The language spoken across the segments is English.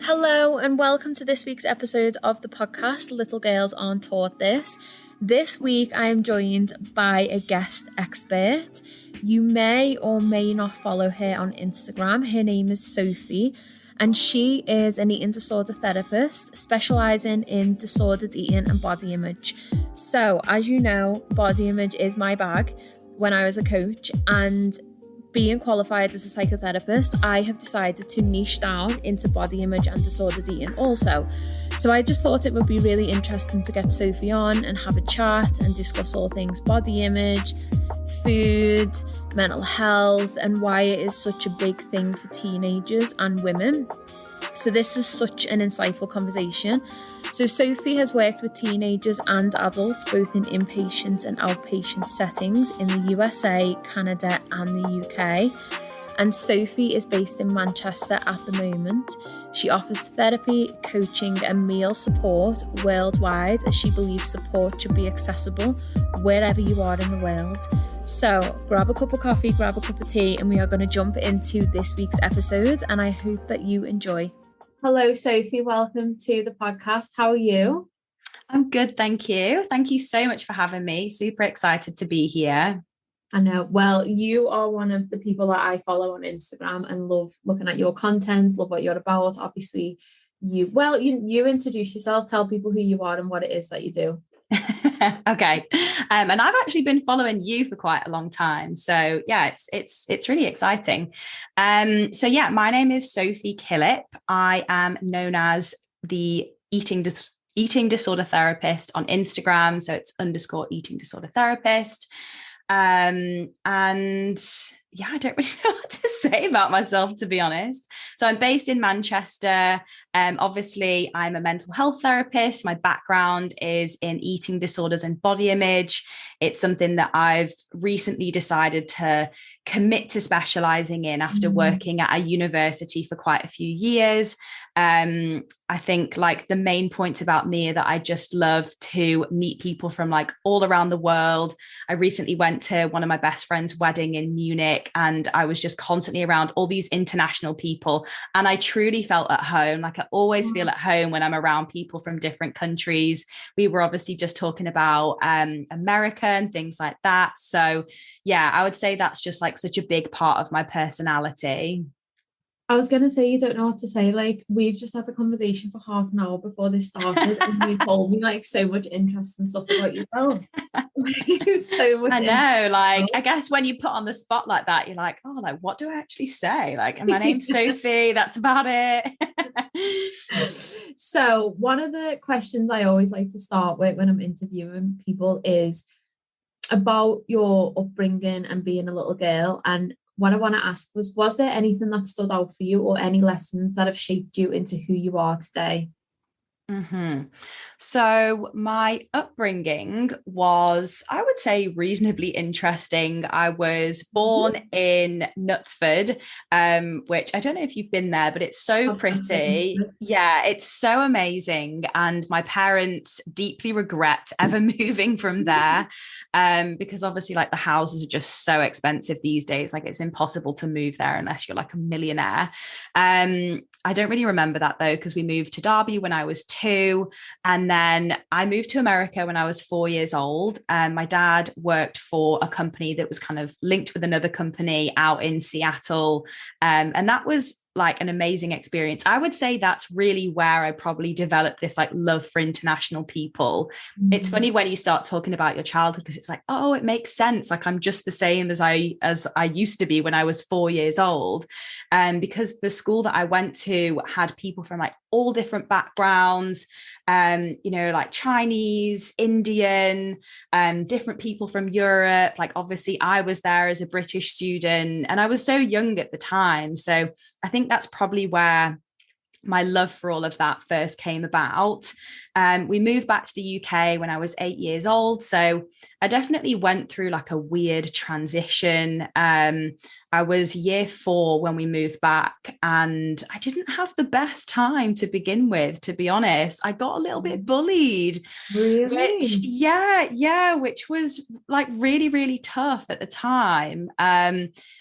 Hello and welcome to this week's episode of the podcast, Little Girls Aren't Taught This. This week I am joined by a guest expert. You may or may not follow her on Instagram. Her name is Sophie and she is an eating disorder therapist specialising in disordered eating and body image. So as you know, body image is my bag when I was a coach, and being qualified as a psychotherapist, I have decided to niche down into body image and disordered eating also. So I just thought it would be really interesting to get Sophie on and have a chat and discuss all things body image, food, mental health, and why it is such a big thing for teenagers and women. So this is such an insightful conversation. So Sophie has worked with teenagers and adults, both in inpatient and outpatient settings in the USA, Canada and the UK. And Sophie is based in Manchester at the moment. She offers therapy, coaching and meal support worldwide, as she believes support should be accessible wherever you are in the world. So grab a cup of coffee, grab a cup of tea, and we are going to jump into this week's episode, and I hope that you enjoy. Hello, Sophie. Welcome to the podcast. How are you? I'm good, thank you. Thank you so much for having me. Super excited to be here. I know. Well, you are one of the people that I follow on Instagram and love looking at your content, love what you're about. Obviously, you introduce yourself, tell people who you are and what it is that you do. Okay. And I've actually been following you for quite a long time. So yeah, it's really exciting. So yeah, my name is Sophie Killip. I am known as the eating disorder therapist on Instagram. So it's _eating disorder therapist. And yeah, I don't really know what to say about myself, to be honest. So I'm based in Manchester. Obviously, I'm a mental health therapist. My background is in eating disorders and body image. It's something that I've recently decided to commit to specializing in after working at a university for quite a few years. I think like the main points about me are that I just love to meet people from like all around the world. I recently went to one of my best friend's wedding in Munich, and I was just constantly around all these international people. And I truly felt at home. Like I always feel at home when I'm around people from different countries. We were obviously just talking about America and things like that. So yeah, I would say that's just like such a big part of my personality. I was going to say, you don't know what to say. Like, we've just had a conversation for half an hour before this started, and you told me like so much interesting stuff about yourself. So much. I know, like, I guess when you put on the spot like that, you're like, oh, like, what do I actually say? Like, my name's Sophie, that's about it. So one of the questions I always like to start with when I'm interviewing people is about your upbringing and being a little girl. And what I want to ask was there anything that stood out for you or any lessons that have shaped you into who you are today? So my upbringing was, I would say, reasonably interesting. I was born in Knutsford, which I don't know if you've been there, but it's so pretty. Yeah, it's so amazing. And my parents deeply regret ever moving from there, because obviously like the houses are just so expensive these days. Like it's impossible to move there unless you're like a millionaire. I don't really remember that though, because we moved to Derby when I was 2. And then I moved to America when I was 4 years old. And my dad worked for a company that was kind of linked with another company out in Seattle. And that was like an amazing experience. I would say that's really where I probably developed this like love for international people. It's funny when you start talking about your childhood, because it's like, oh, it makes sense. Like I'm just the same as I used to be when I was 4 years old. Because the school that I went to had people from like all different backgrounds, like Chinese, Indian, different people from Europe. Like obviously I was there as a British student and I was so young at the time. So I think that's probably where my love for all of that first came about. We moved back to the UK when I was 8 years old. So I definitely went through like a weird transition. I was year 4 when we moved back, and I didn't have the best time to begin with, to be honest. I got a little bit bullied. Really? Which was like really, really tough at the time.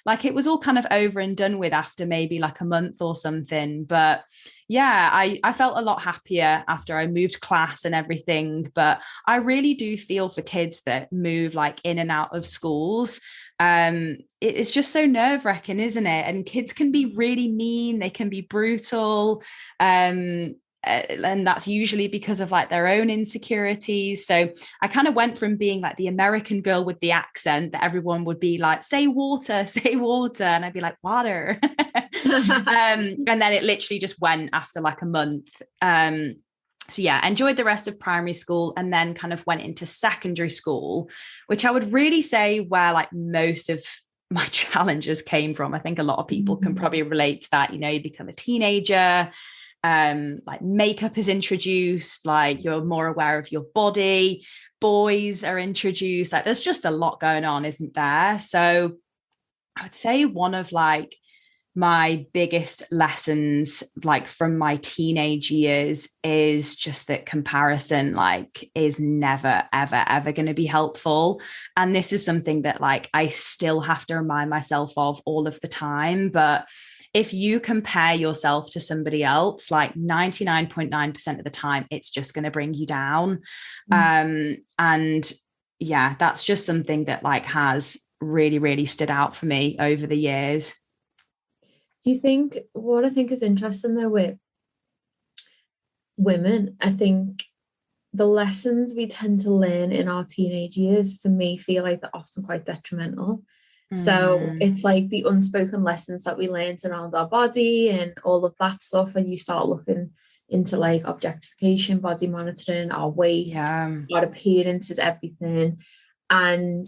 Like it was all kind of over and done with after maybe like a month or something. But Yeah, I felt a lot happier after I moved class and everything, but I really do feel for kids that move like in and out of schools. It's just so nerve-wracking, isn't it? And kids can be really mean, they can be brutal. And that's usually because of like their own insecurities. So I kind of went from being like the American girl with the accent that everyone would be like, say water, say water, and I'd be like, water. And then it literally just went after like a month. So yeah, enjoyed the rest of primary school, and then kind of went into secondary school, which I would really say where like most of my challenges came from. I think a lot of people can probably relate to that. You know, you become a teenager, like makeup is introduced, like you're more aware of your body, boys are introduced, like there's just a lot going on, isn't there? So I would say one of like my biggest lessons like from my teenage years is just that comparison like is never ever going to be helpful. And this is something that like I still have to remind myself of all of the time. But if you compare yourself to somebody else, like 99.9% of the time, it's just going to bring you down. And yeah, that's just something that like has really stood out for me over the years. Do you think, what I think is interesting though with women, I think the lessons we tend to learn in our teenage years, for me, feel like they're often quite detrimental. So it's like the unspoken lessons that we learned around our body and all of that stuff. And you start looking into like objectification, body monitoring, our weight, our appearance is everything. And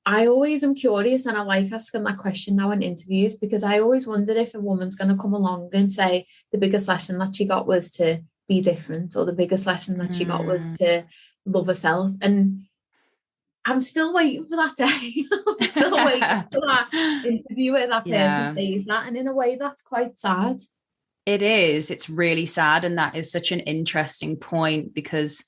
I always am curious, and I like asking that question now in interviews, because I always wondered if a woman's going to come along and say the biggest lesson that she got was to be different, or the biggest lesson that she got was to love herself. And I'm still waiting for that day. I'm still waiting for that interview where that person says that. And in a way, that's quite sad. It is. It's really sad. And that is such an interesting point, because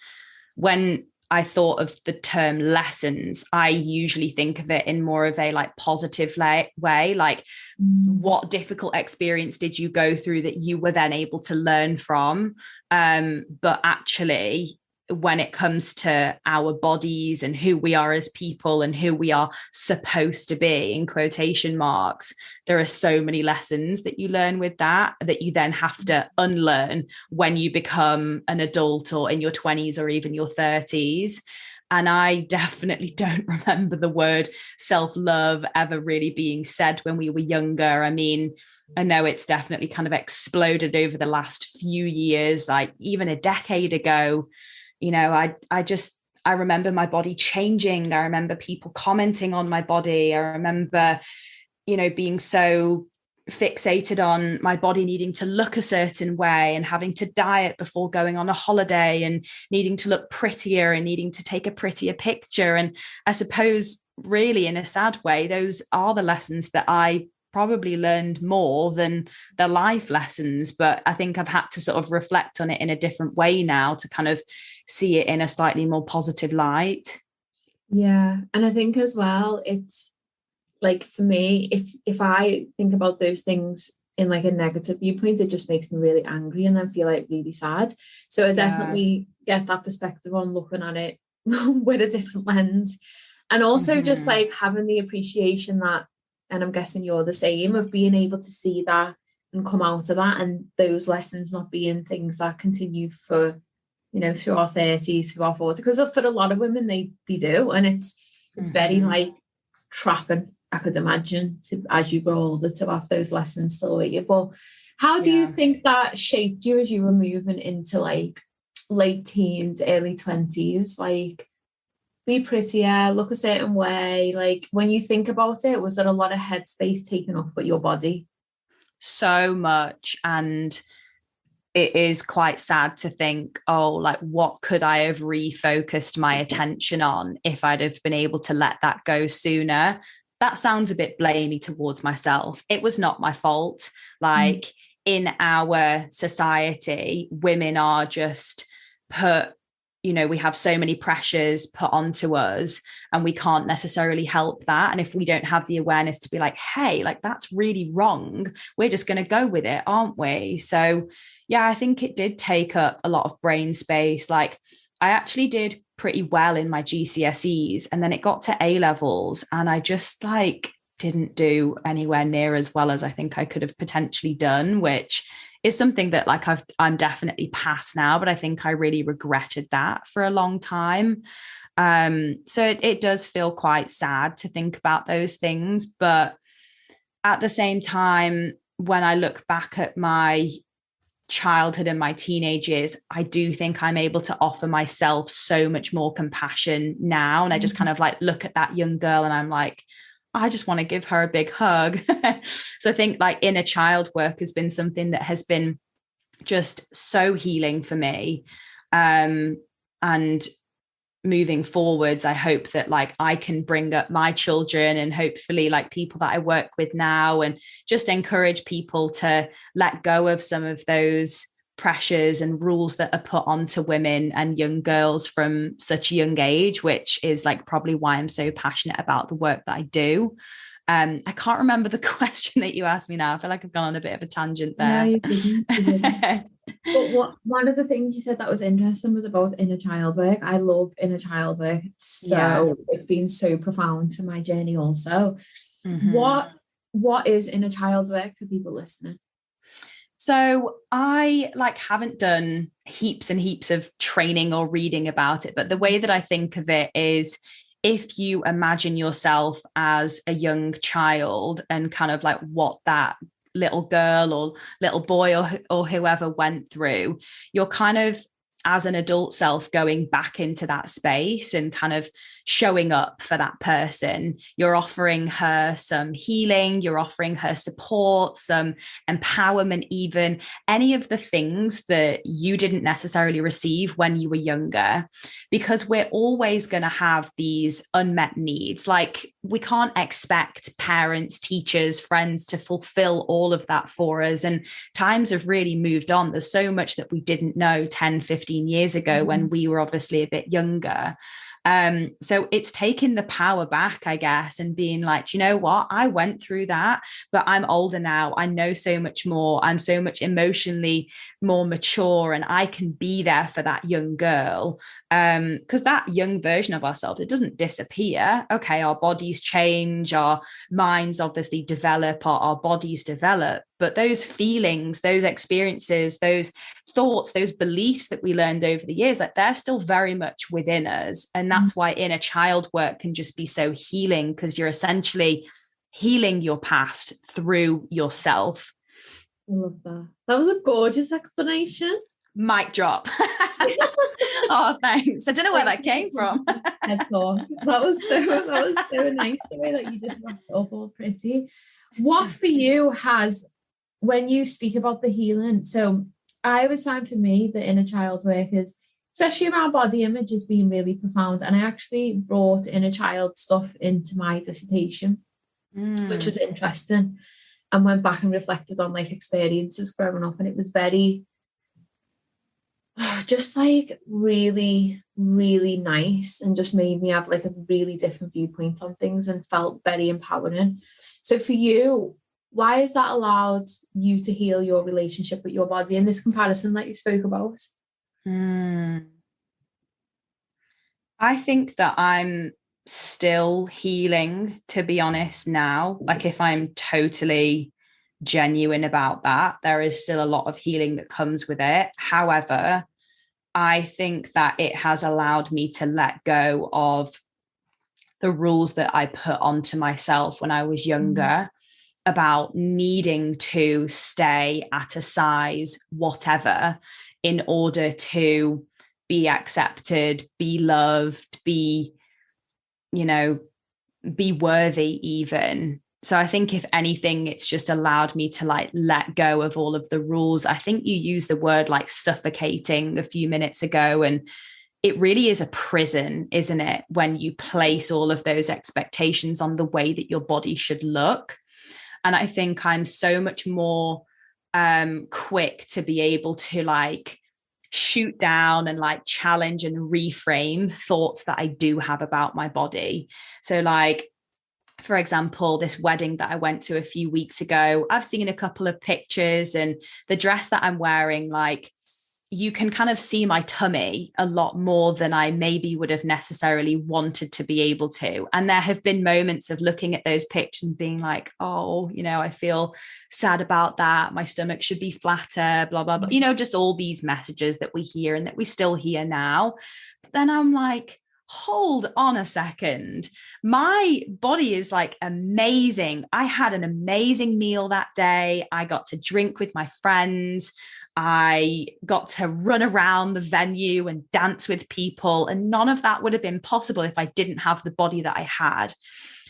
when I thought of the term lessons, I usually think of it in more of a like positive way, like what difficult experience did you go through that you were then able to learn from? But actually, when it comes to our bodies and who we are as people and who we are supposed to be, in quotation marks, there are so many lessons that you learn with that you then have to unlearn when you become an adult or in your 20s or even your 30s. And I definitely don't remember the word self-love ever really being said when we were younger. I mean, I know it's definitely kind of exploded over the last few years, like even a decade ago. You know, I remember my body changing. I remember people commenting on my body. I remember, you know, being so fixated on my body needing to look a certain way and having to diet before going on a holiday and needing to look prettier and needing to take a prettier picture. And I suppose really in a sad way, those are the lessons that I probably learned more than the life lessons. But I think I've had to sort of reflect on it in a different way now to kind of see it in a slightly more positive light. Yeah. And I think as well, it's like for me, if I think about those things in like a negative viewpoint, it just makes me really angry and then feel like really sad. So I definitely get that perspective on looking at it with a different lens. And also just like having the appreciation that, and I'm guessing you're the same, of being able to see that and come out of that, and those lessons not being things that continue for, you know, through our 30s, through our 40s, because for a lot of women they do, and it's very like trapping, I could imagine, to as you grow older to have those lessons still with you. But how do you think that shaped you as you were moving into like late teens, early 20s? Like, be prettier, look a certain way. Like when you think about it, was there a lot of headspace taken up with your body? So much. And it is quite sad to think, oh, like what could I have refocused my attention on if I'd have been able to let that go sooner? That sounds a bit blamey towards myself. It was not my fault. Like in our society, women are just put, you know, we have so many pressures put onto us and we can't necessarily help that. And if we don't have the awareness to be like, hey, like that's really wrong, we're just going to go with it, aren't we? So Yeah, I think it did take up a lot of brain space. Like, I actually did pretty well in my GCSEs, and then it got to A levels, and I just like didn't do anywhere near as well as I think I could have potentially done, which is something that like I'm definitely past now, but I think I really regretted that for a long time. So it does feel quite sad to think about those things, but at the same time, when I look back at my childhood and my teenage years, I do think I'm able to offer myself so much more compassion now. And I just kind of like look at that young girl and I'm like, I just want to give her a big hug. So I think like inner child work has been something that has been just so healing for me. And moving forwards, I hope that like I can bring up my children and hopefully like people that I work with now, and just encourage people to let go of some of those pressures and rules that are put onto women and young girls from such a young age, which is like probably why I'm so passionate about the work that I do. I can't remember the question that you asked me now. I feel like I've gone on a bit of a tangent there. No, you didn't. You didn't. But one of the things you said that was interesting was about inner child work. I love inner child work. It's been so profound to my journey also. Mm-hmm. What is inner child work for people listening? So I like haven't done heaps and heaps of training or reading about it, but the way that I think of it is, if you imagine yourself as a young child and kind of like what that little girl or little boy or whoever went through, you're kind of as an adult self going back into that space and kind of showing up for that person. You're offering her some healing, you're offering her support, some empowerment, even any of the things that you didn't necessarily receive when you were younger, because we're always going to have these unmet needs. Like, we can't expect parents, teachers, friends to fulfill all of that for us. And times have really moved on. There's so much that we didn't know 10, 15 years ago when we were obviously a bit younger. So it's taking the power back, I guess, and being like, you know what, I went through that, but I'm older now. I know so much more. I'm so much emotionally more mature, and I can be there for that young girl. Because that young version of ourselves, it doesn't disappear. Okay, our bodies change, our minds obviously develop, our bodies develop, but those feelings, those experiences, those thoughts, those beliefs that we learned over the years, like, they're still very much within us. And that's why inner child work can just be so healing, because you're essentially healing your past through yourself. I love that. That was a gorgeous explanation. Mic drop. Oh, thanks. I don't know where that came from. That was so nice, the way that you just wrapped it up all pretty. What for you has, when you speak about the healing, so I was saying for me, the inner child work is, especially around body image, has been really profound. And I actually brought inner child stuff into my dissertation, which was interesting, and went back and reflected on like experiences growing up. And it was very, just like really, really nice, and just made me have like a really different viewpoint on things and felt very empowering. So for you, why has that allowed you to heal your relationship with your body in this comparison that you spoke about? I think that I'm still healing, to be honest, now. Like, if I'm totally genuine about that, there is still a lot of healing that comes with it. However, I think that it has allowed me to let go of the rules that I put onto myself when I was younger, about needing to stay at a size whatever in order to be accepted, be loved, be worthy even. So I think if anything, it's just allowed me to like let go of all of the rules. I think you used the word like suffocating a few minutes ago, and it really is a prison, isn't it? When you place all of those expectations on the way that your body should look. And I think I'm so much more quick to be able to like shoot down and like challenge and reframe thoughts that I do have about my body. So like, for example, this wedding that I went to a few weeks ago, I've seen a couple of pictures, and the dress that I'm wearing, like, you can kind of see my tummy a lot more than I maybe would have necessarily wanted to be able to. And there have been moments of looking at those pictures and being like, oh, I feel sad about that. My stomach should be flatter, blah, blah, blah. Just all these messages that we hear and that we still hear now. But then I'm like, hold on a second. My body is like amazing. I had an amazing meal that day. I got to drink with my friends. I got to run around the venue and dance with people. And none of that would have been possible if I didn't have the body that I had.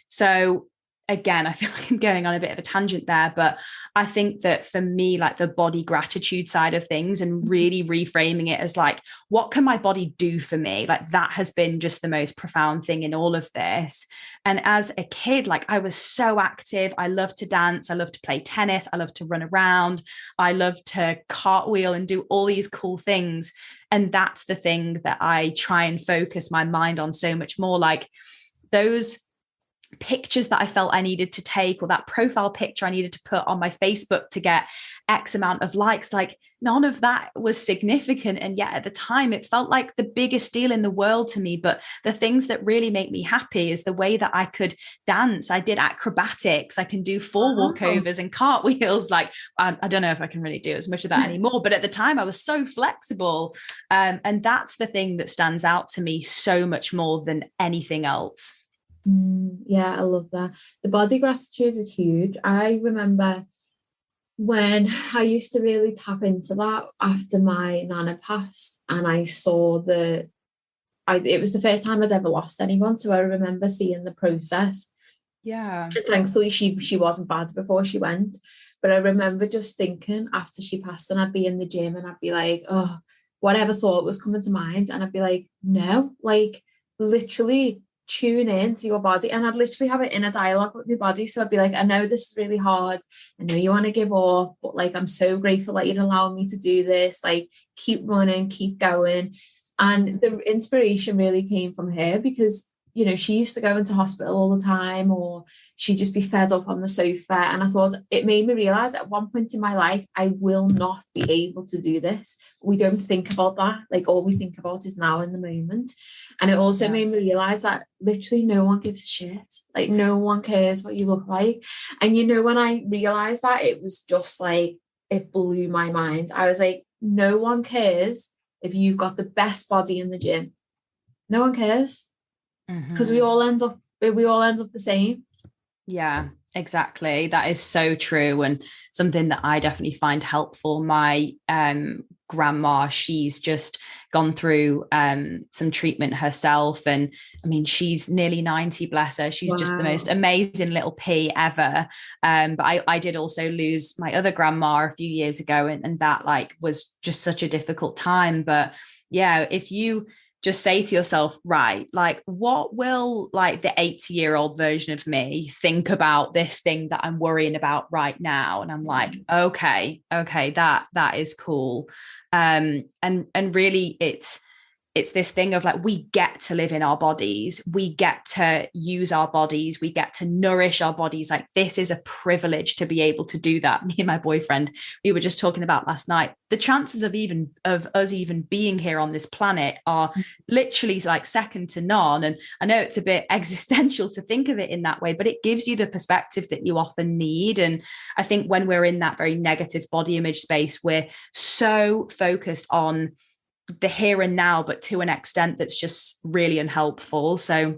So again, I feel like I'm going on a bit of a tangent there, but I think that for me, like the body gratitude side of things and really reframing it as like, what can my body do for me? Like that has been just the most profound thing in all of this. And as a kid, like I was so active. I loved to dance. I loved to play tennis. I loved to run around. I loved to cartwheel and do all these cool things. And that's the thing that I try and focus my mind on so much more. Like those pictures that I felt I needed to take, or that profile picture I needed to put on my Facebook to get X amount of likes, like none of that was significant. And yet at the time it felt like the biggest deal in the world to me. But the things that really make me happy is the way that I could dance. I did acrobatics. I can do full walkovers and cartwheels. Like I don't know if I can really do as much of that anymore, but at the time I was so flexible. And that's the thing that stands out to me so much more than anything else. Yeah, I love that. The body gratitude is huge. I remember when I used to really tap into that after my nana passed, and I saw it was the first time I'd ever lost anyone. So I remember seeing the process. Yeah. And thankfully she wasn't bad before she went. But I remember just thinking after she passed, and I'd be in the gym and I'd be like, oh, whatever thought was coming to mind. And I'd be like, no, like literally tune in to your body. And I'd literally have an inner dialogue with my body. So I'd be like, I know this is really hard. I know you want to give up, but like, I'm so grateful that you're allowing me to do this. Like, keep running, keep going. And the inspiration really came from her because, she used to go into hospital all the time, or she'd just be fed up on the sofa. And I thought it made me realize at one point in my life, I will not be able to do this. We don't think about that. Like all we think about is now in the moment. And it also made me realize that literally no one gives a shit. Like no one cares what you look like. And when I realized that, it was just like, it blew my mind. I was like, no one cares if you've got the best body in the gym. No one cares. Because we all end up the same. Yeah, exactly. That is so true, and something that I definitely find helpful. My grandma, she's just gone through some treatment herself, and I mean she's nearly 90, bless her. She's just the most amazing little pea ever. But I did also lose my other grandma a few years ago, and that like was just such a difficult time. But yeah, if you just say to yourself, right, like what will like the 80-year-old version of me think about this thing that I'm worrying about right now? And I'm like, okay, that is cool. And really it's this thing of like, we get to live in our bodies, we get to use our bodies, we get to nourish our bodies. Like this is a privilege to be able to do that. Me and my boyfriend, we were just talking about last night, the chances of us even being here on this planet are literally like second to none. And I know it's a bit existential to think of it in that way, but it gives you the perspective that you often need. And I think when we're in that very negative body image space, we're so focused on the here and now, but to an extent that's just really unhelpful. So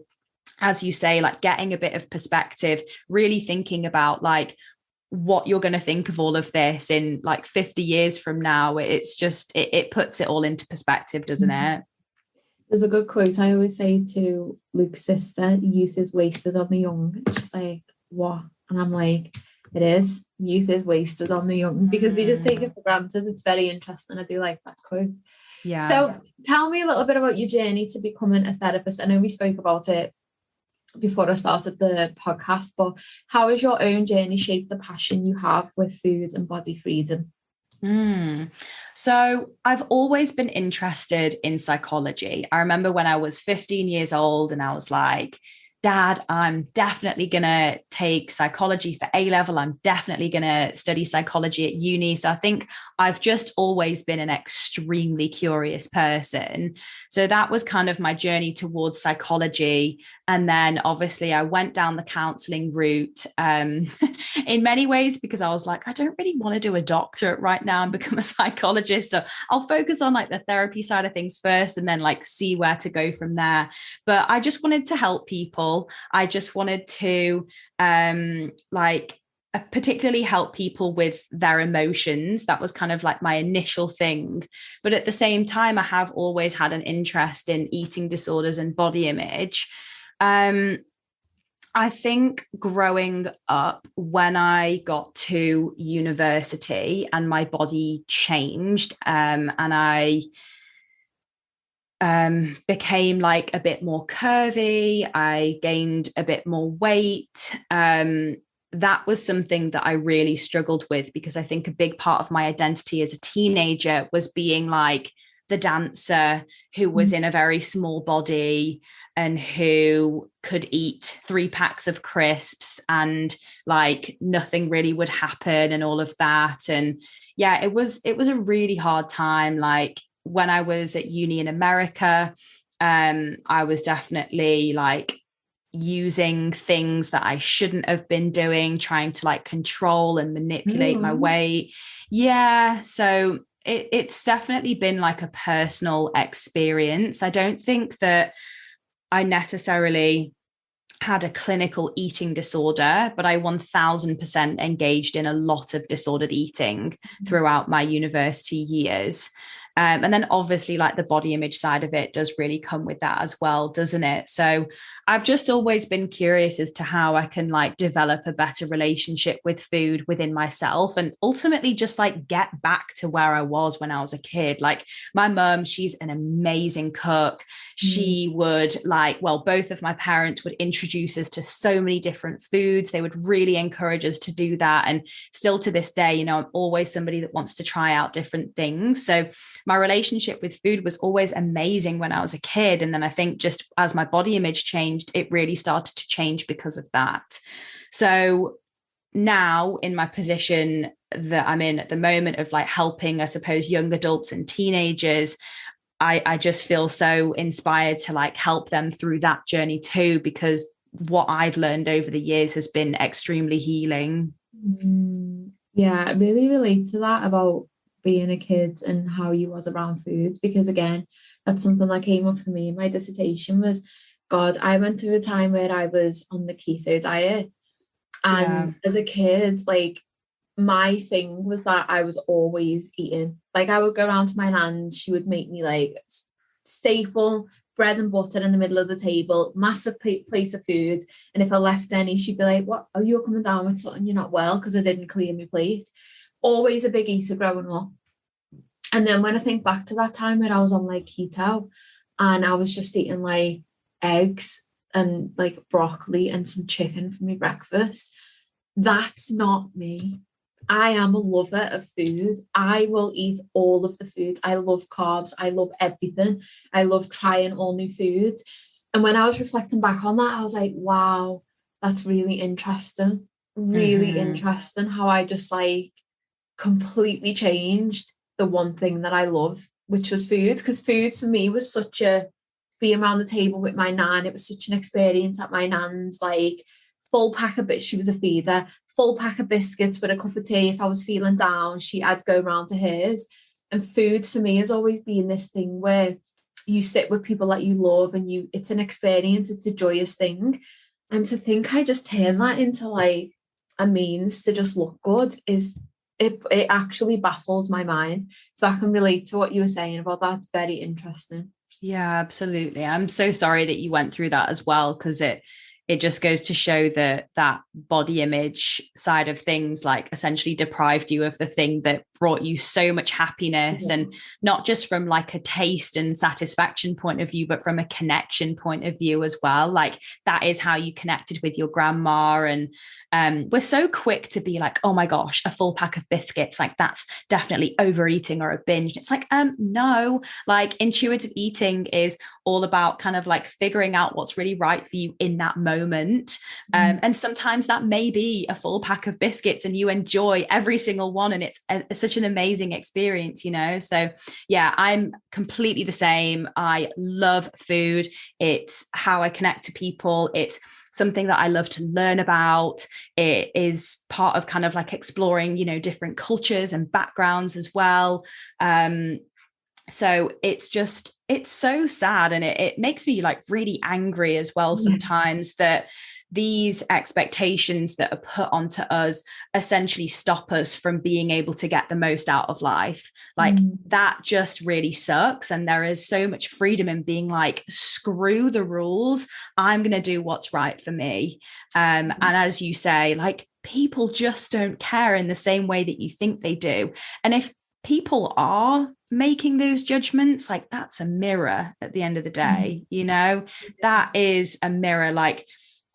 as you say, like getting a bit of perspective, really thinking about like what you're going to think of all of this in like 50 years from now, it's just, it puts it all into perspective, doesn't it? There's a good quote I always say to Luke's sister, youth is wasted on the young. And she's like, what? And I'm like, it is. Youth is wasted on the young, because they just take it for granted. It's very interesting. I do like that quote. Yeah. So tell me a little bit about your journey to becoming a therapist. I know we spoke about it before I started the podcast, but how has your own journey shaped the passion you have with food and body freedom? So I've always been interested in psychology. I remember when I was 15 years old and I was like, Dad, I'm definitely going to take psychology for A level. I'm definitely going to study psychology at uni. So I think I've just always been an extremely curious person. So that was kind of my journey towards psychology. And then obviously I went down the counseling route in many ways because I was like, I don't really want to do a doctorate right now and become a psychologist. So I'll focus on like the therapy side of things first and then like see where to go from there. But I just wanted to help people. I just wanted to particularly help people with their emotions. That was kind of like my initial thing. But at the same time, I have always had an interest in eating disorders and body image. I think growing up, when I got to university and my body changed, and I became like a bit more curvy, I gained a bit more weight. That was something that I really struggled with, because I think a big part of my identity as a teenager was being like the dancer who was in a very small body and who could eat 3 packs of crisps and like nothing really would happen and all of that. And yeah, it was a really hard time. Like when I was at uni in America, I was definitely like using things that I shouldn't have been doing, trying to like control and manipulate my weight. Yeah. So it's definitely been like a personal experience. I don't think that I necessarily had a clinical eating disorder, but I 1000% engaged in a lot of disordered eating throughout my university years. And then obviously like the body image side of it does really come with that as well, doesn't it? So I've just always been curious as to how I can like develop a better relationship with food within myself and ultimately just like get back to where I was when I was a kid. Like my mum, she's an amazing cook. She would both of my parents would introduce us to so many different foods. They would really encourage us to do that. And still to this day, you know, I'm always somebody that wants to try out different things. So my relationship with food was always amazing when I was a kid. And then I think just as my body image changed, it really started to change because of that. So now in my position that I'm in at the moment of like helping, I suppose, young adults and teenagers, I just feel so inspired to like help them through that journey too, because what I've learned over the years has been extremely healing. Yeah, I really relate to that about being a kid and how you was around foods, because again, that's something that came up for me in my dissertation was, God, I went through a time where I was on the keto diet. And as a kid, like my thing was that I was always eating. Like I would go around to my nan's, she would make me like staple bread and butter in the middle of the table, massive plate of food. And if I left any, she'd be like, what, are you coming down with something? You're not well, because I didn't clear my plate. Always a big eater growing up. And then when I think back to that time when I was on like keto and I was just eating like eggs and like broccoli and some chicken for my breakfast, that's not me. I am a lover of food. I will eat all of the foods. I love carbs. I love everything. I love trying all new foods. And when I was reflecting back on that, I was like, wow, that's really interesting. Really interesting how I just like completely changed the one thing that I love, which was food. Because food for me was such a, being around the table with my nan, it was such an experience at my nan's, like full pack of bits. She was a feeder, full pack of biscuits with a cup of tea. If I was feeling down, I'd go round to hers. And food for me has always been this thing where you sit with people that you love and it's an experience, it's a joyous thing. And to think I just turn that into like a means to just look good it actually baffles my mind. So I can relate to what you were saying about that. It's very interesting. Yeah, absolutely. I'm so sorry that you went through that as well, because it it just goes to show that that body image side of things like essentially deprived you of the thing that brought you so much happiness, and not just from like a taste and satisfaction point of view, but from a connection point of view as well. Like that is how you connected with your grandma. And we're so quick to be like, oh my gosh, a full pack of biscuits, like that's definitely overeating or a binge. It's like, no, like intuitive eating is all about kind of like figuring out what's really right for you in that moment. And sometimes that may be a full pack of biscuits and you enjoy every single one, and it's such an amazing experience, you know? So yeah, I'm completely the same. I love food. It's how I connect to people. It's something that I love to learn about. It is part of kind of like exploring, you know, different cultures and backgrounds as well. So it's so sad, and it makes me like really angry as well sometimes that these expectations that are put onto us essentially stop us from being able to get the most out of life. Like that just really sucks. And there is so much freedom in being like, screw the rules. I'm going to do what's right for me. And as you say, like people just don't care in the same way that you think they do. And if people are making those judgments, like that's a mirror at the end of the day, you know, that is a mirror. Like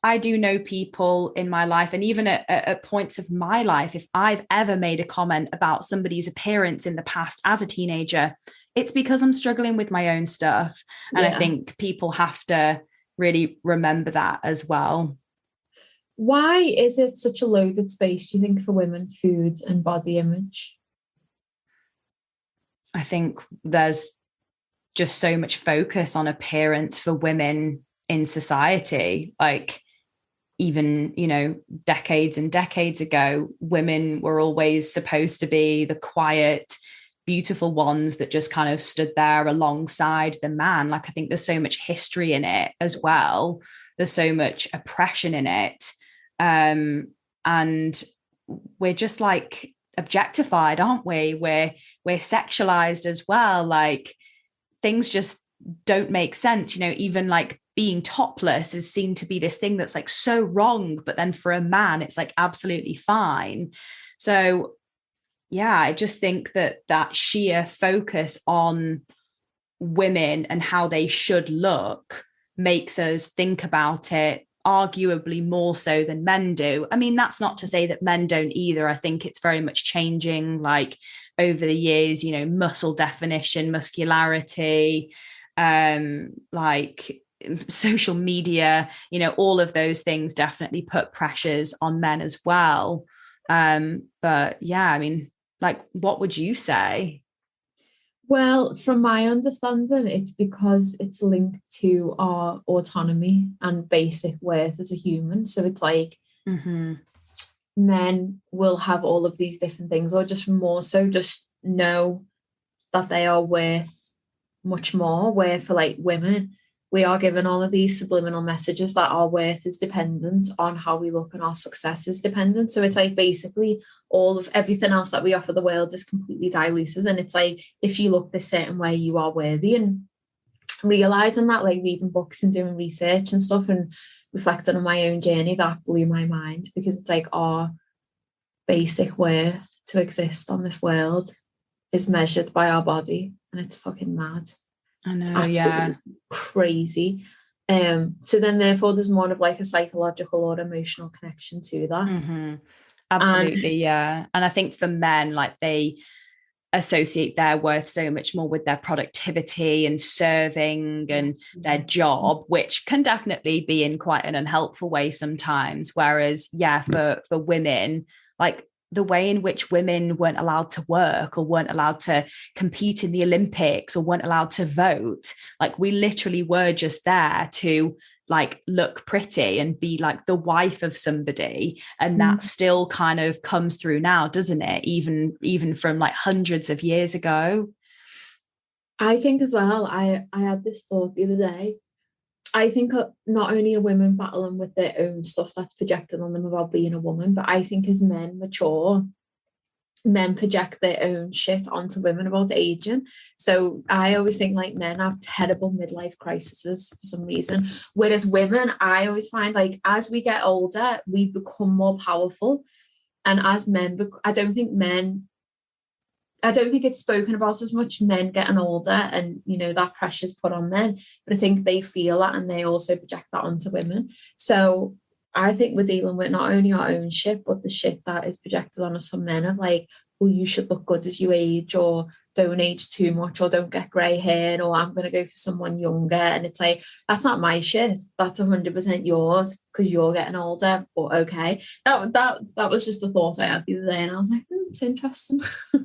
I do know people in my life, and even at points of my life, if I've ever made a comment about somebody's appearance in the past as a teenager, it's because I'm struggling with my own stuff. And I think people have to really remember that as well. Why is it such a loaded space, do you think, for women, food and body image? I think there's just so much focus on appearance for women in society. Like, even, you know, decades and decades ago, women were always supposed to be the quiet, beautiful ones that just kind of stood there alongside the man. Like, I think there's so much history in it as well. There's so much oppression in it. And we're just like objectified, aren't we? We're sexualized as well. Like things just don't make sense, you know, even like being topless is seen to be this thing that's like so wrong, but then for a man it's like absolutely fine. So yeah, I just think that sheer focus on women and how they should look makes us think about it arguably more so than men do. I mean, that's not to say that men don't either. I think it's very much changing, like over the years, you know, muscle definition, muscularity, like social media, you know, all of those things definitely put pressures on men as well. But yeah, I mean, like, what would you say? Well, from my understanding, it's because it's linked to our autonomy and basic worth as a human. So it's like men will have all of these different things, or just more so just know that they are worth much more. Where for like women, we are given all of these subliminal messages that our worth is dependent on how we look and our success is dependent. So it's like basically all of everything else that we offer the world is completely diluted. And it's like, if you look this certain way, you are worthy. And realizing that, like reading books and doing research and stuff and reflecting on my own journey, that blew my mind, because it's like our basic worth to exist on this world is measured by our body. And it's fucking mad. I know, absolutely yeah. Crazy. So then therefore there's more of like a psychological or emotional connection to that. Absolutely, yeah. And I think for men, like they associate their worth so much more with their productivity and serving and their job, which can definitely be in quite an unhelpful way sometimes. Whereas, yeah, for women, like the way in which women weren't allowed to work or weren't allowed to compete in the Olympics or weren't allowed to vote, like we literally were just there to like look pretty and be like the wife of somebody. And that still kind of comes through now, doesn't it? Even from like hundreds of years ago. I think as well, I had this thought the other day. I think not only are women battling with their own stuff that's projected on them about being a woman, but I think as men mature, men project their own shit onto women about aging. So I always think like men have terrible midlife crises for some reason, whereas women, I always find like as we get older we become more powerful, and as men I don't think it's spoken about as much, men getting older and, you know, that pressure's put on men. But I think they feel that and they also project that onto women. So I think we're dealing with not only our own shit, but the shit that is projected on us from men of like, well, you should look good as you age, or don't age too much, or don't get grey hair, or I'm going to go for someone younger. And it's like, that's not my shit. That's 100% yours because you're getting older. But okay. That was just a thought I had the other day. And I was like, it's interesting.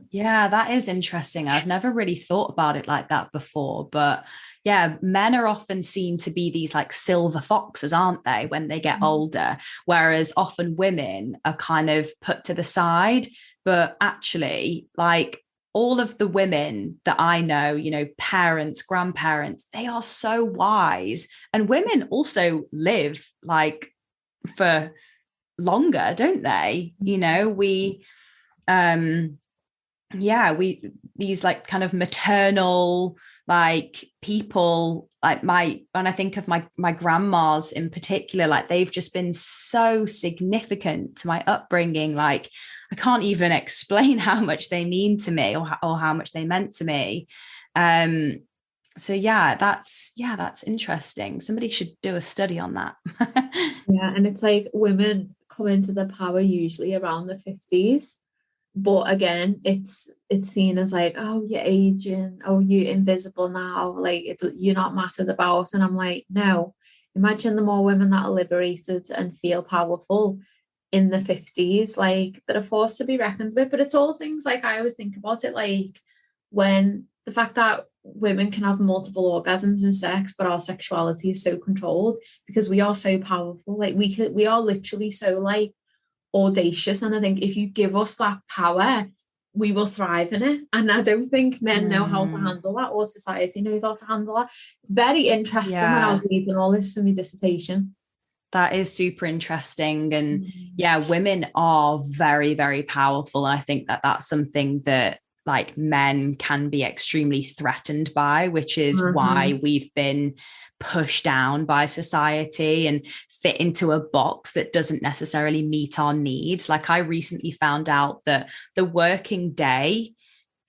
Yeah, that is interesting. I've never really thought about it like that before. But yeah, men are often seen to be these like silver foxes, aren't they, when they get older? Whereas often women are kind of put to the side. But actually, like all of the women that I know, you know, parents, grandparents, they are so wise. And women also live like for longer, don't they? You know, these like kind of maternal like people, like when I think of my grandmas in particular, like they've just been so significant to my upbringing. Like I can't even explain how much they mean to me, or how much they meant to me. So that's interesting. Somebody should do a study on that. Yeah, and it's like women come into the power usually around the 50s. But again, it's seen as like, oh, you're aging, oh, you're invisible now, like you're not mattered about. And I'm like, no, imagine the more women that are liberated and feel powerful in the 50s, like that are forced to be reckoned with. But it's all things like I always think about it, like when the fact that women can have multiple orgasms in sex, but our sexuality is so controlled because we are so powerful. Like we are literally so like audacious, and I think if you give us that power we will thrive in it, and I don't think men know how to handle that, or society knows how to handle that. It's very interesting when I was reading all this for my dissertation. That is super interesting. And yeah, women are very, very powerful. And I think that that's something that like men can be extremely threatened by, which is why we've been pushed down by society and fit into a box that doesn't necessarily meet our needs. Like I recently found out that the working day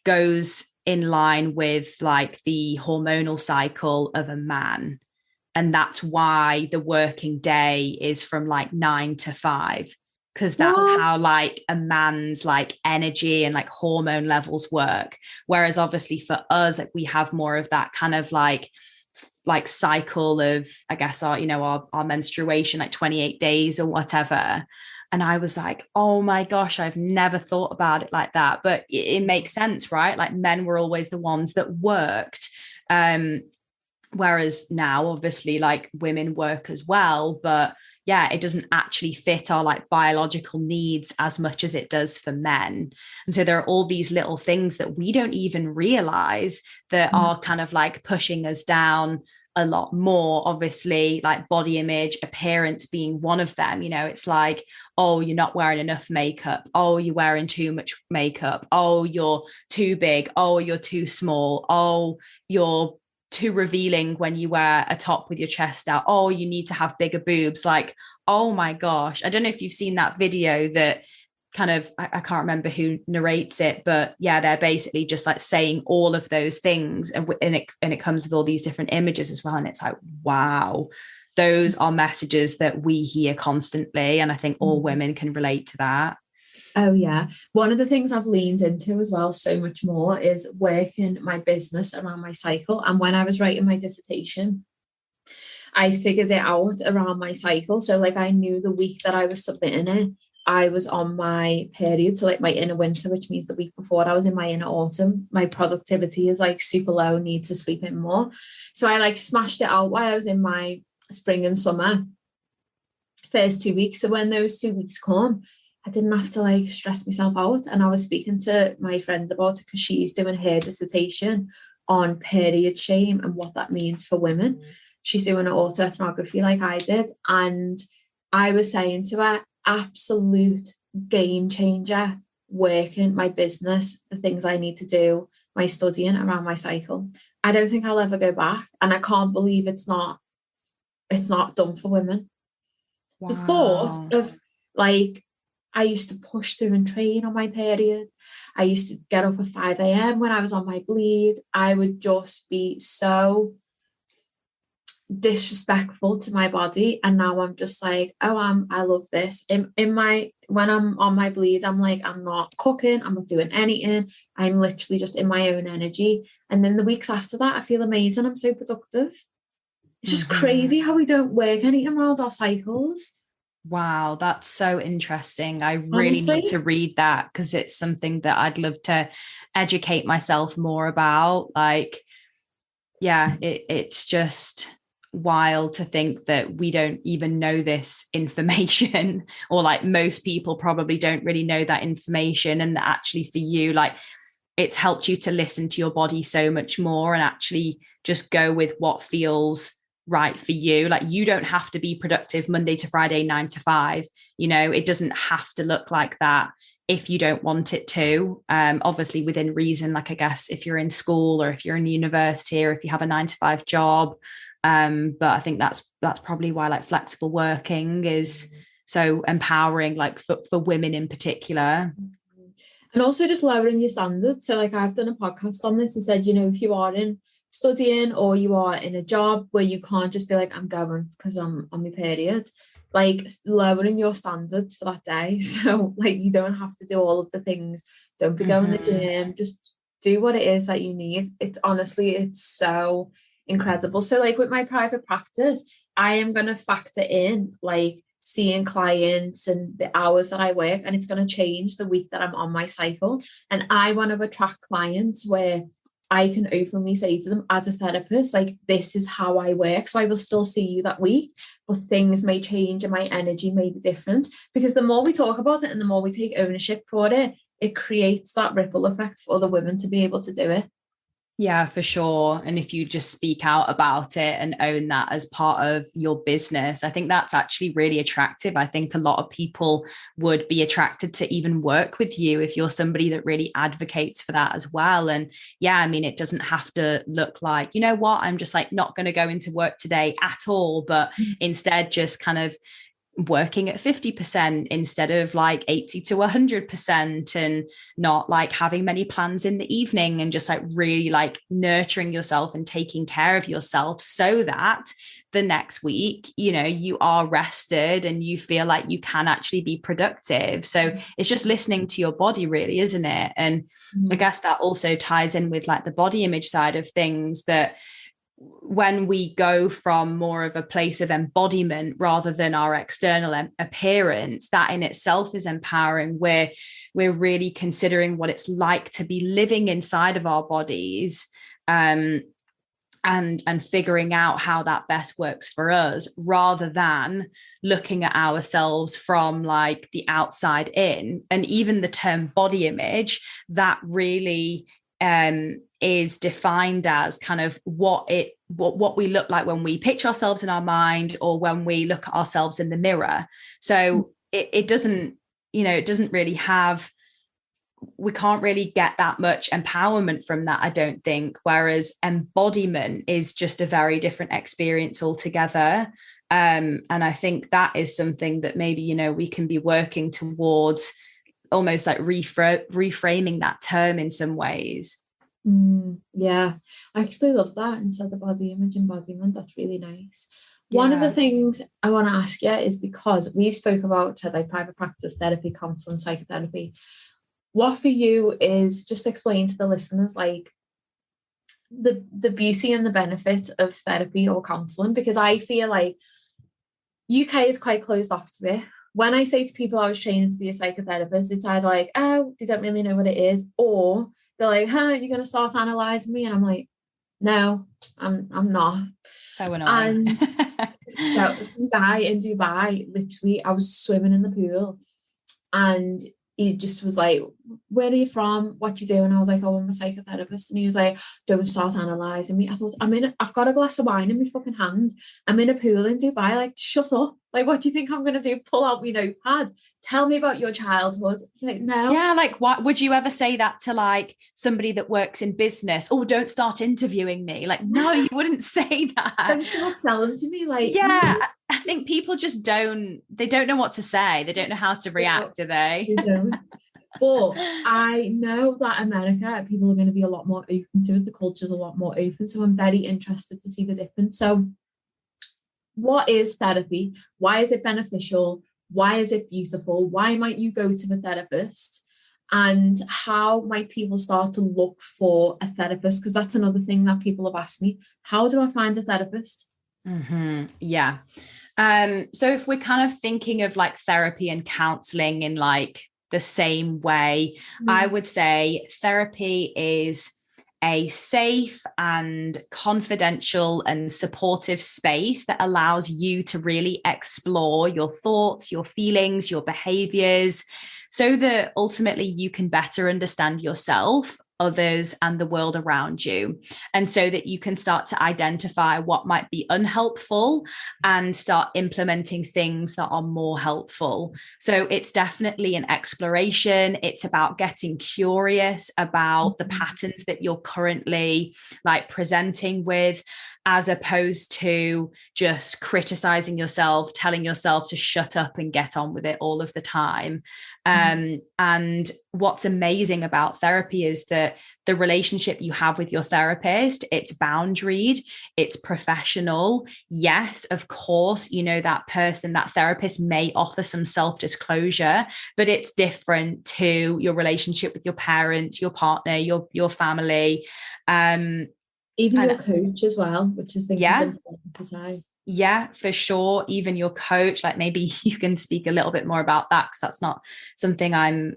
goes in line with like the hormonal cycle of a man. And that's why the working day is from like 9 to 5, because that's how like a man's like energy and like hormone levels work. Whereas obviously for us, like we have more of that kind of like cycle of, I guess, our menstruation, like 28 days or whatever. And I was like, oh my gosh, I've never thought about it like that. But it makes sense, right? Like men were always the ones that worked. Whereas now, obviously, like women work as well, but yeah, it doesn't actually fit our like biological needs as much as it does for men. And so there are all these little things that we don't even realize that are kind of like pushing us down a lot more. Obviously, like body image, appearance being one of them. You know, it's like, oh, you're not wearing enough makeup. Oh, you're wearing too much makeup. Oh, you're too big. Oh, you're too small. Oh, you're too revealing when you wear a top with your chest out. Oh, you need to have bigger boobs. Like, oh my gosh. I don't know if you've seen that video that kind of, I can't remember who narrates it, but yeah, they're basically just like saying all of those things, and it comes with all these different images as well. And it's like, wow, those are messages that we hear constantly. And I think all women can relate to that. Oh yeah. One of the things I've leaned into as well so much more is working my business around my cycle. And when I was writing my dissertation, I figured it out around my cycle. So like I knew the week that I was submitting it, I was on my period. So like my inner winter, which means the week before I was in my inner autumn. My productivity is like super low, need to sleep in more. So I like smashed it out while I was in my spring and summer first 2 weeks. So when those 2 weeks come, I didn't have to like stress myself out. And I was speaking to my friend about it because she's doing her dissertation on period shame and what that means for women. She's doing an autoethnography like I did. And I was saying to her, absolute game changer working, my business, the things I need to do, my studying around my cycle. I don't think I'll ever go back. And I can't believe it's not done for women. Wow. The thought of like, I used to push through and train on my period. I used to get up at 5 a.m. when I was on my bleed. I would just be so disrespectful to my body, and now I'm just like, oh, I love this. When I'm on my bleed, I'm like, I'm not cooking, I'm not doing anything, I'm literally just in my own energy. And then the weeks after that, I feel amazing, I'm so productive. It's just crazy how we don't work anything around our cycles. Wow, that's so interesting. I really need to read that, because it's something that I'd love to educate myself more about. Like, yeah, it's just wild to think that we don't even know this information, or like most people probably don't really know that information, and that actually for you, like, it's helped you to listen to your body so much more and actually just go with what feels right for you. Like, you don't have to be productive Monday to Friday, 9 to 5, you know, it doesn't have to look like that if you don't want it to, obviously within reason. Like, I guess if you're in school, or if you're in university, or if you have a 9 to 5 job, but I think that's probably why like flexible working is so empowering, like for women in particular. And also just lowering your standards. So like, I've done a podcast on this and said, you know, if you are in studying or you are in a job where you can't just be like, I'm going because I'm on my period, like lowering your standards for that day. So like, you don't have to do all of the things. Don't be going to the gym, just do what it is that you need. It's honestly, it's so incredible. So like with my private practice, I am going to factor in like seeing clients and the hours that I work, and it's going to change the week that I'm on my cycle. And I want to attract clients where I can openly say to them as a therapist, like, this is how I work. So I will still see you that week, but things may change and my energy may be different, because the more we talk about it and the more we take ownership for it, it creates that ripple effect for other women to be able to do it. Yeah, for sure. And if you just speak out about it and own that as part of your business, I think that's actually really attractive. I think a lot of people would be attracted to even work with you if you're somebody that really advocates for that as well. And yeah, I mean, it doesn't have to look like, you know what, I'm just like not going to go into work today at all, but instead just kind of working at 50% instead of like 80 to 100%, and not like having many plans in the evening, and just like really like nurturing yourself and taking care of yourself, so that the next week, you know, you are rested and you feel like you can actually be productive. So it's just listening to your body, really, isn't it? And I guess that also ties in with like the body image side of things, that when we go from more of a place of embodiment rather than our external appearance, that in itself is empowering, where we're really considering what it's like to be living inside of our bodies, and figuring out how that best works for us, rather than looking at ourselves from like the outside in. And even the term body image, that really is defined as kind of what we look like when we picture ourselves in our mind, or when we look at ourselves in the mirror. So it doesn't, you know, it doesn't really have, we can't really get that much empowerment from that, I don't think. Whereas embodiment is just a very different experience altogether. And I think that is something that maybe, you know, we can be working towards, almost like reframing that term in some ways. Yeah, I actually love that, instead of body image, embodiment. That's really nice. One of the things I want to ask you is, because we've spoke about said like private practice, therapy, counseling, psychotherapy, what for you is, just explain to the listeners like the beauty and the benefits of therapy or counseling, because I feel like UK is quite closed off to it. When I say to people I was training to be a psychotherapist, it's either like, oh, they don't really know what it is, or they're like, you're going to start analysing me. And I'm like, no, I'm not. So annoying. And so some guy in Dubai, literally, I was swimming in the pool, and he just was like, where are you from? What do you do? And I was like, oh, I'm a psychotherapist. And he was like, don't start analysing me. I thought, I've got a glass of wine in my fucking hand. I'm in a pool in Dubai. Like, shut up. Like, what do you think I'm going to do? Pull out my notepad. Tell me about your childhood. He's like, no. Yeah, like, what would you ever say that to like somebody that works in business? Oh, don't start interviewing me. Like, no, you wouldn't say that. Don't start selling to me. Like, yeah, I think people just don't know what to say. They don't know how to react, do they? They don't. But I know that America, people are going to be a lot more open to it. The culture's a lot more open. So I'm very interested to see the difference. So what is therapy? Why is it beneficial? Why is it beautiful? Why might you go to a therapist? And how might people start to look for a therapist? Because that's another thing that people have asked me. How do I find a therapist? Yeah. So if we're kind of thinking of like therapy and counseling in like the same way, I would say therapy is a safe and confidential and supportive space that allows you to really explore your thoughts, your feelings, your behaviors, so that ultimately you can better understand yourself, others, and the world around you. And so that you can start to identify what might be unhelpful and start implementing things that are more helpful. So it's definitely an exploration. It's about getting curious about the patterns that you're currently like presenting with, as opposed to just criticizing yourself, telling yourself to shut up and get on with it all of the time. And what's amazing about therapy is that the relationship you have with your therapist, it's boundaried, it's professional. Yes, of course, you know, that person, that therapist may offer some self-disclosure, but it's different to your relationship with your parents, your partner, your family. Even your coach as well, which is important to say. Yeah, for sure. Even your coach, like maybe you can speak a little bit more about that, because that's not something I'm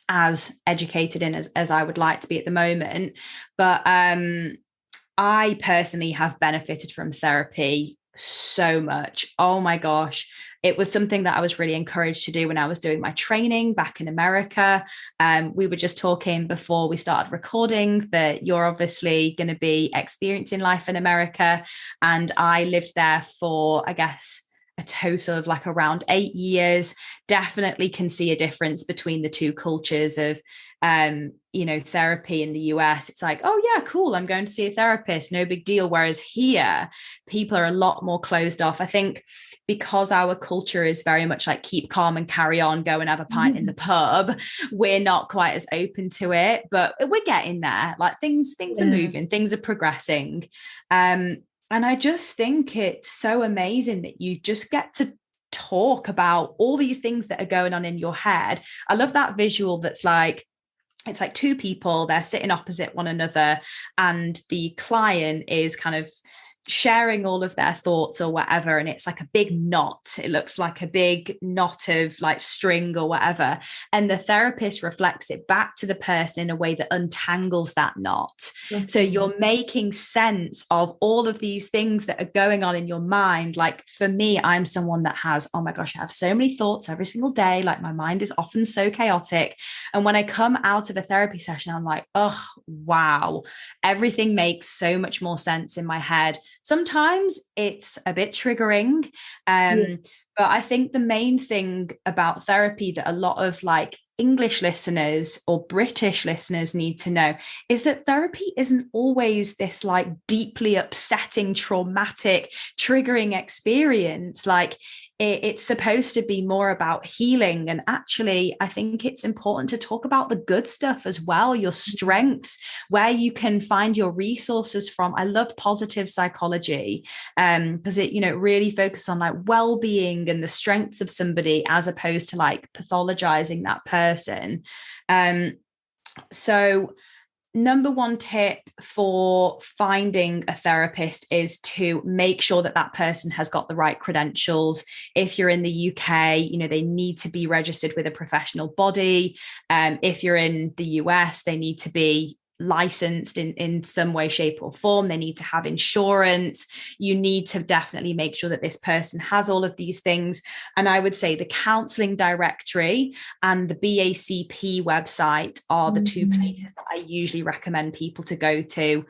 as educated in as I would like to be at the moment. But I personally have benefited from therapy so much. Oh my gosh. It was something that I was really encouraged to do when I was doing my training back in America. We were just talking before we started recording that you're obviously going to be experiencing life in America. And I lived there for, I guess, a total of like around 8 years. Definitely can see a difference between the two cultures of, you know, therapy in the US. It's like, oh yeah, cool, I'm going to see a therapist, no big deal. Whereas here, people are a lot more closed off. I think because our culture is very much like keep calm and carry on, go and have a pint in the pub, we're not quite as open to it, but we're getting there. Like things are moving, things are progressing. And I just think it's so amazing that you just get to talk about all these things that are going on in your head. I love that visual that's like, it's like two people, they're sitting opposite one another, and the client is kind of sharing all of their thoughts or whatever, and it's like a big knot. It looks like a big knot of like string or whatever, and the therapist reflects it back to the person in a way that untangles that knot. So you're making sense of all of these things that are going on in your mind. Like for me, I'm someone that has, oh my gosh, I have so many thoughts every single day. Like my mind is often so chaotic, and when I come out of a therapy session, I'm like, oh wow, everything makes so much more sense in my head. Sometimes it's a bit triggering. But I think the main thing about therapy that a lot of like English listeners or British listeners need to know is that therapy isn't always this like deeply upsetting, traumatic, triggering experience. Like it's supposed to be more about healing. And actually, I think it's important to talk about the good stuff as well, your strengths, where you can find your resources from. I love positive psychology because it, you know, really focuses on like well-being and the strengths of somebody as opposed to like pathologizing that person. So number one tip for finding a therapist is to make sure that that person has got the right credentials. If you're in the UK, you know, they need to be registered with a professional body. If you're in the US, they need to be licensed in some way, shape or form. They need to have insurance. You need to definitely make sure that this person has all of these things. And I would say the counselling directory and the BACP website are the two places that I usually recommend people to go to,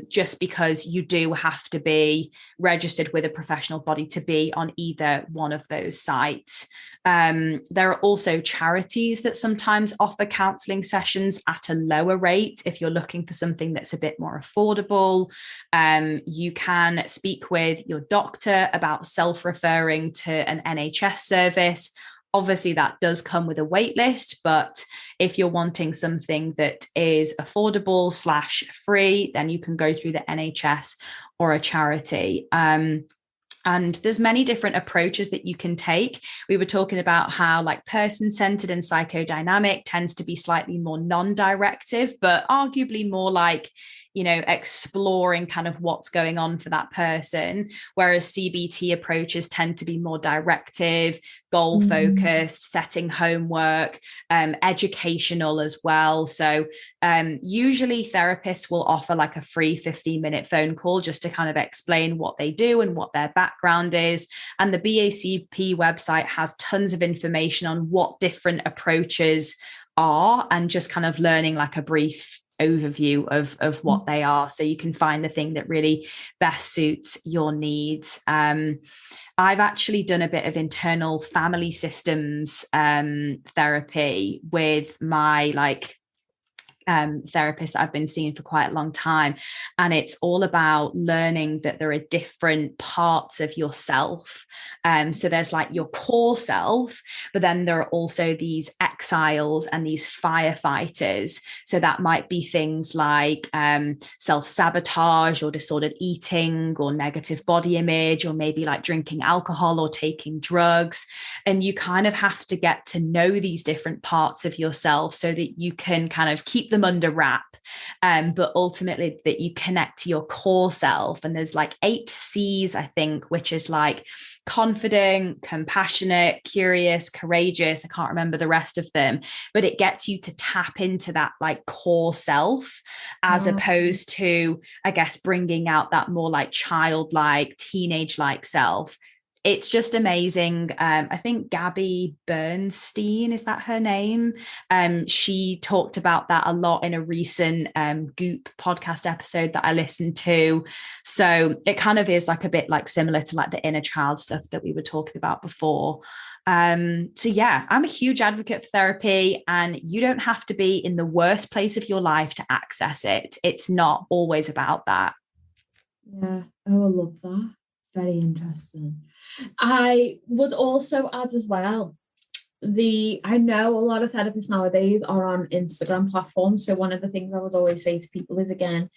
just because you do have to be registered with a professional body to be on either one of those sites. There are also charities that sometimes offer counselling sessions at a lower rate. If you're looking for something that's a bit more affordable, you can speak with your doctor about self-referring to an NHS service. Obviously, that does come with a wait list, but if you're wanting something that is affordable / free, then you can go through the NHS or a charity. And there's many different approaches that you can take. We were talking about how like person-centered and psychodynamic tends to be slightly more non-directive, but arguably more like, you know, exploring kind of what's going on for that person. Whereas CBT approaches tend to be more directive, goal-focused, setting homework, educational as well. So usually therapists will offer like a free 15-minute phone call just to kind of explain what they do and what their background is. And the BACP website has tons of information on what different approaches are, and just kind of learning like a brief overview of what they are, so you can find the thing that really best suits your needs. I've actually done a bit of internal family systems therapy with my therapist that I've been seeing for quite a long time. And it's all about learning that there are different parts of yourself. So there's like your core self, but then there are also these exiles and these firefighters. So that might be things like self-sabotage or disordered eating or negative body image, or maybe like drinking alcohol or taking drugs. And you kind of have to get to know these different parts of yourself so that you can kind of keep them under wrap, but ultimately that you connect to your core self. And there's like 8 C's, I think, which is like confident, compassionate, curious, courageous. I can't remember the rest of them, but it gets you to tap into that like core self, as opposed to, I guess, bringing out that more like childlike, teenage-like self. It's just amazing. I think Gabby Bernstein, is that her name? She talked about that a lot in a recent Goop podcast episode that I listened to. So it kind of is like a bit like similar to like the inner child stuff that we were talking about before. So yeah, I'm a huge advocate for therapy, and you don't have to be in the worst place of your life to access it. It's not always about that. Yeah, oh, I love that. Very interesting. I would also add as well, I know a lot of therapists nowadays are on Instagram platforms. So one of the things I would always say to people is, again,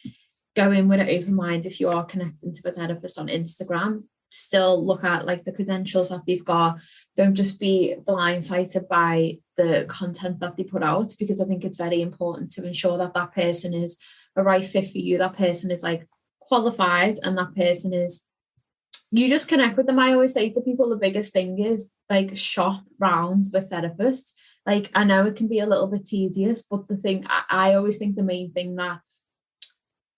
go in with an open mind. If you are connecting to a therapist on Instagram, still look at like the credentials that they've got. Don't just be blindsided by the content that they put out, because I think it's very important to ensure that that person is a right fit for you. That person is like qualified, and that person is, you just connect with them. I always say to people, the biggest thing is like shop round with therapists. Like, I know it can be a little bit tedious, but the thing I always think the main thing that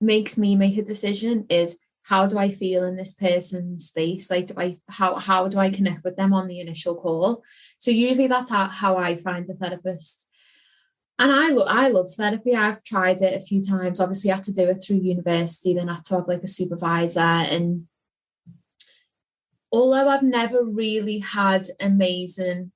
makes me make a decision is, how do I feel in this person's space? Like, how do I connect with them on the initial call? So usually that's how I find a therapist. And I love therapy. I've tried it a few times. Obviously, I had to do it through university, then I had to have like a supervisor. And although I've never really had amazing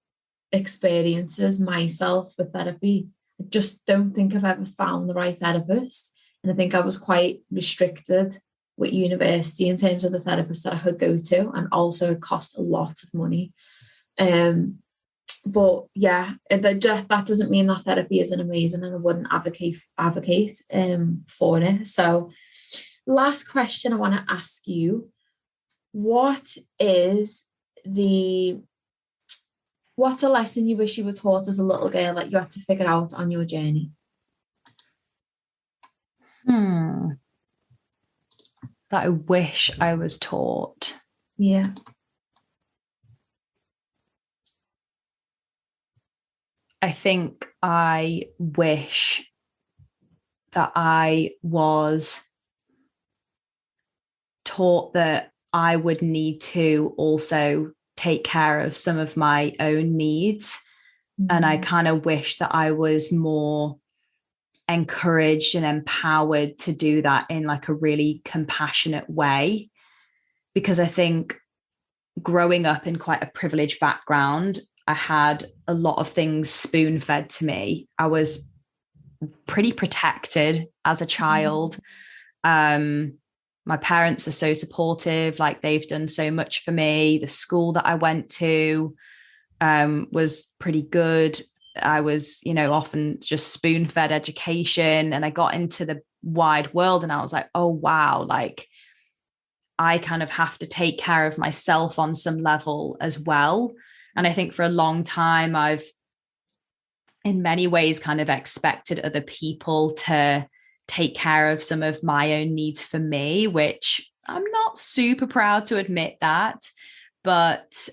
experiences myself with therapy, I just don't think I've ever found the right therapist. And I think I was quite restricted with university in terms of the therapists that I could go to, and also it cost a lot of money. But yeah, that doesn't mean that therapy isn't amazing, and I wouldn't advocate for it. So last question I want to ask you, what's a lesson you wish you were taught as a little girl that you had to figure out on your journey? That I wish I was taught. Yeah. I think I wish that I was taught that I would need to also take care of some of my own needs. And I kind of wish that I was more encouraged and empowered to do that in like a really compassionate way. Because I think growing up in quite a privileged background, I had a lot of things spoon fed to me. I was pretty protected as a child. My parents are so supportive, like they've done so much for me. The school that I went to was pretty good. I was, often just spoon fed education, and I got into the wide world and I was like, oh, wow, like I kind of have to take care of myself on some level as well. And I think for a long time, I've in many ways kind of expected other people to take care of some of my own needs for me, which I'm not super proud to admit that. But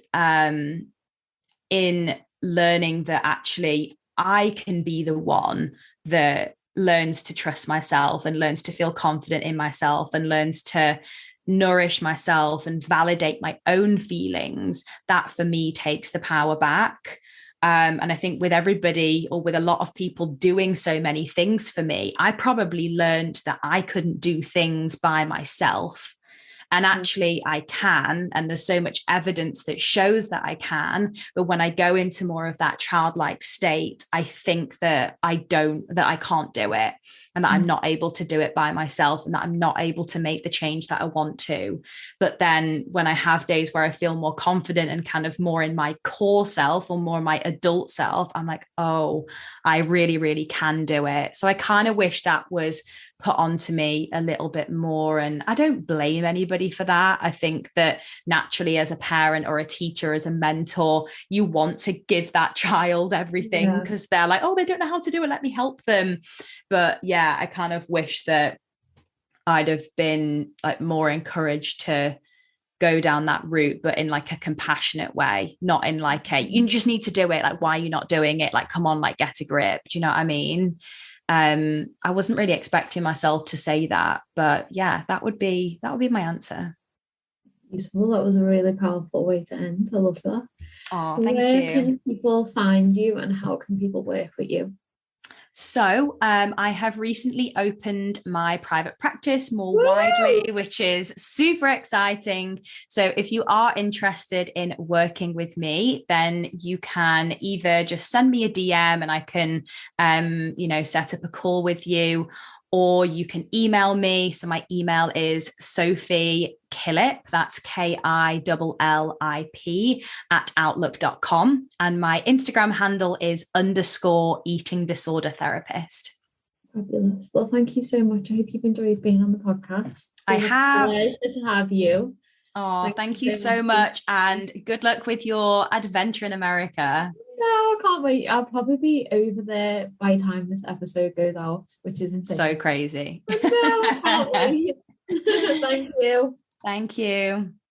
in learning that actually I can be the one that learns to trust myself and learns to feel confident in myself and learns to nourish myself and validate my own feelings, that for me takes the power back. And I think with everybody, or with a lot of people doing so many things for me, I probably learned that I couldn't do things by myself. And actually I can, and there's so much evidence that shows that I can. But when I go into more of that childlike state, I think that I can't do it, and that I'm not able to do it by myself, and that I'm not able to make the change that I want to. But then when I have days where I feel more confident and kind of more in my core self or more my adult self, I'm like, oh, I really, really can do it. So I kind of wish that was put onto me a little bit more. And I don't blame anybody for that. I think that naturally, as a parent or a teacher, as a mentor, you want to give that child everything because they're like, oh, they don't know how to do it, let me help them. But yeah, I kind of wish that I'd have been like more encouraged to go down that route, but in like a compassionate way, not in like a, you just need to do it, like, why are you not doing it? Like, come on, like, get a grip. Do you know what I mean? I wasn't really expecting myself to say that, but yeah, that would be my answer. Useful. That was a really powerful way to end. I love that. Oh, thank Where you. can people find you, and how can people work with you? So I have recently opened my private practice more widely, which is super exciting. So if you are interested in working with me, then you can either just send me a DM and I can, set up a call with you, or you can email me. So my email is Sophie Killip, that's KILLIP @outlook.com. And my Instagram handle is _eating disorder therapist. Fabulous. Well, thank you so much. I hope you've enjoyed being on the podcast. I have. It's a pleasure to have you. Oh, thank you so much. And good luck with your adventure in America. No, I can't wait. I'll probably be over there by the time this episode goes out, which is insane. So crazy. No, I can't wait. Thank you. Thank you.